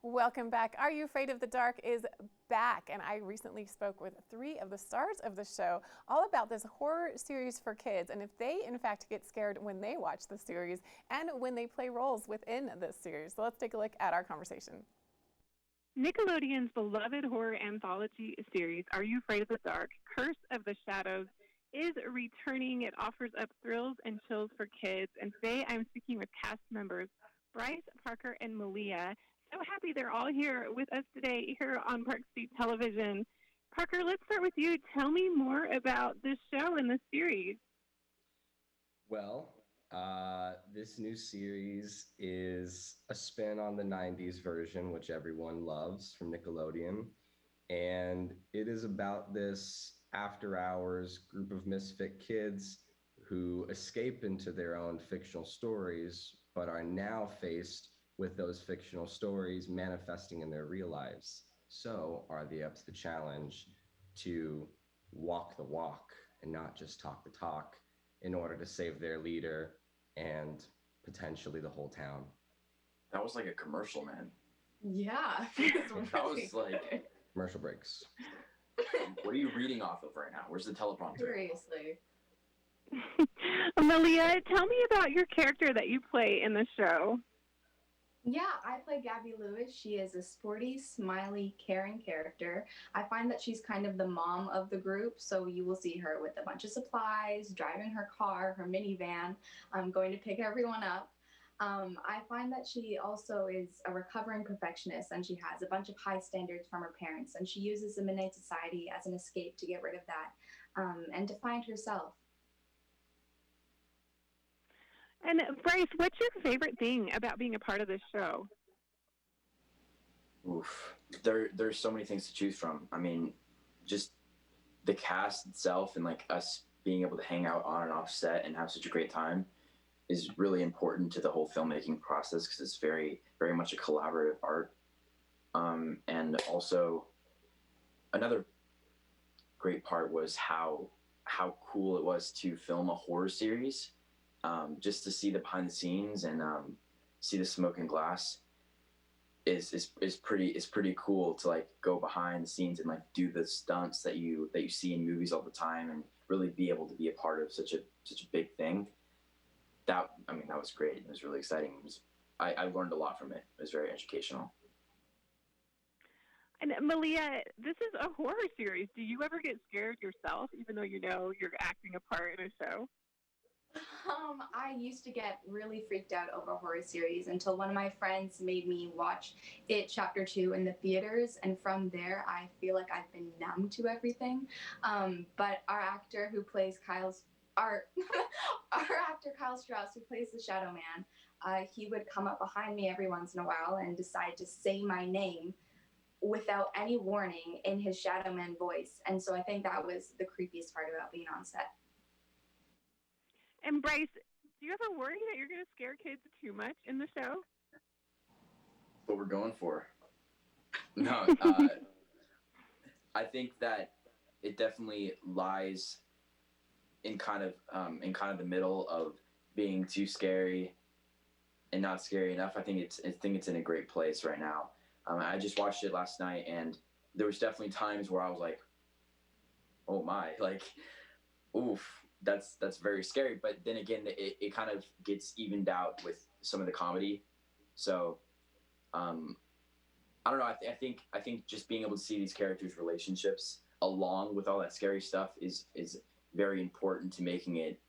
Welcome back. Are You Afraid of the Dark is back, and I recently spoke with 3 of the stars of the show all about this horror series for kids and if they in fact get scared when they watch the series and when they play roles within this series. So let's take a look at our conversation. Nickelodeon's beloved horror anthology series, Are You Afraid of the Dark? Curse of the Shadows, is returning. It offers up thrills and chills for kids. And today I'm speaking with cast members Bryce, Parker, and Malia. So happy they're all here with us today here on Park Street Television. Parker, let's start with you. Tell me more about this show and this series. Well, this new series is a spin on the 90s version, which everyone loves from Nickelodeon. And it is about this after hours group of misfit kids who escape into their own fictional stories, but are now faced with those fictional stories manifesting in their real lives. So are they up to the challenge to walk the walk and not just talk the talk in order to save their leader and potentially the whole town? That was like a commercial, man. Yeah. That was like... Commercial breaks. What are you reading off of right now? Where's the teleprompter? Seriously. Malia, tell me about your character that you play in the show. Yeah, I play Gabby Lewis. She is a sporty, smiley, caring character. I find that she's kind of the mom of the group, so you will see her with a bunch of supplies, driving her car, her minivan, going to pick everyone up. I find that she also is a recovering perfectionist, and she has a bunch of high standards from her parents, and she uses the Midnight Society as an escape to get rid of that and to find herself. And Bryce, what's your favorite thing about being a part of this show? Oof. There's so many things to choose from. I mean, just the cast itself and like us being able to hang out on and off set and have such a great time is really important to the whole filmmaking process because it's very, very much a collaborative art. And also another great part was how cool it was to film a horror series. Just to see the behind the scenes and see the smoke and glass is pretty cool to like go behind the scenes and like do the stunts that you see in movies all the time and really be able to be a part of such a big thing. That was great. It was really exciting. I learned a lot from it. It was very educational. And Malia, this is a horror series. Do you ever get scared yourself, even though you know you're acting a part in a show? I used to get really freaked out over horror series until one of my friends made me watch It Chapter 2 in the theaters, and from there I feel like I've been numb to everything. But our actor who plays our actor Kyle Strauss, who plays the Shadow Man, he would come up behind me every once in a while and decide to say my name without any warning in his Shadow Man voice, and so I think that was the creepiest part about being on set. And Bryce, do you ever worry that you're going to scare kids too much in the show? What we're going for. No, I think that it definitely lies in kind of the middle of being too scary and not scary enough. I think it's in a great place right now. I just watched it last night, and there was definitely times where I was like, "Oh my!" Like, oof. That's very scary, but then again, it kind of gets evened out with some of the comedy. So, I don't know. I think just being able to see these characters' relationships along with all that scary stuff is very important to making it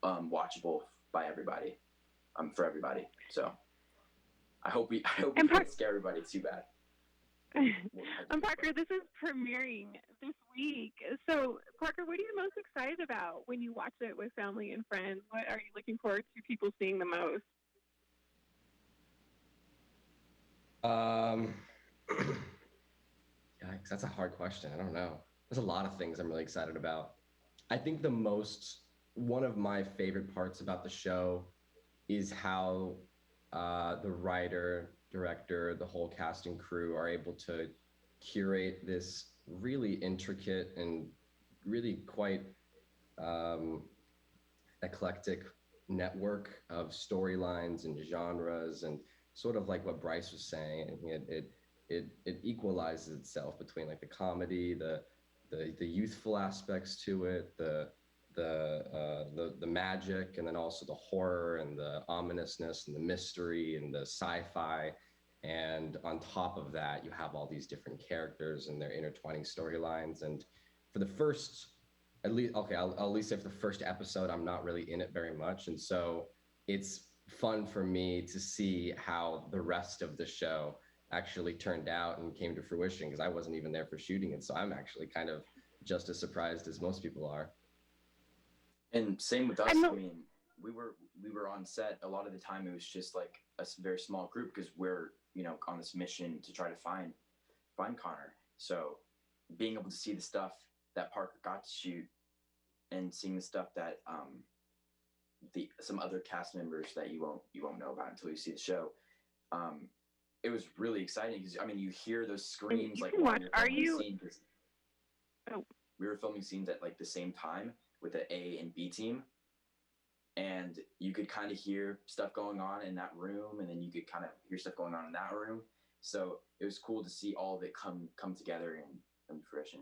watchable by everybody, for everybody. So, I hope we don't scare everybody too bad. Parker, this is premiering this week. So, Parker, what are you most excited about when you watch it with family and friends? What are you looking forward to people seeing the most? Yeah, that's a hard question. I don't know. There's a lot of things I'm really excited about. I think one of my favorite parts about the show is how the writer, director, the whole cast and crew are able to curate this really intricate and really quite eclectic network of storylines and genres and sort of like what Bryce was saying. It equalizes itself between like the comedy, the youthful aspects to it, the magic, and then also the horror and the ominousness and the mystery and the sci-fi. And on top of that, you have all these different characters and their intertwining storylines. And for the first, at least, okay, I'll at least say for the first episode, I'm not really in it very much. And so it's fun for me to see how the rest of the show actually turned out and came to fruition, because I wasn't even there for shooting it. So I'm actually kind of just as surprised as most people are. And same with us. I mean, we were on set a lot of the time. It was just like a very small group because we're, you know, on this mission to try to find Connor. So being able to see the stuff that Parker got to shoot and seeing the stuff that some other cast members that you won't know about until you see the show, it was really exciting because I mean you hear those screams like while you're filming the scene. We were filming scenes at like the same time with the A and B team, and you could kind of hear stuff going on in that room, and then you could kind of hear stuff going on in that room. So it was cool to see all of it come together and come to fruition.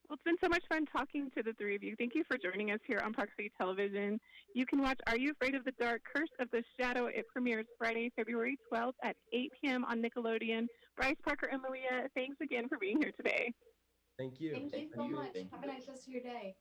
Well, it's been so much fun talking to the three of you. Thank you for joining us here on Park City Television. You can watch Are You Afraid of the Dark? Curse of the Shadow. It premieres Friday, February 12th at 8 p.m. on Nickelodeon. Bryce, Parker, and Malia, thanks again for being here today. Thank you. Thank you so much. Have a nice rest of your day.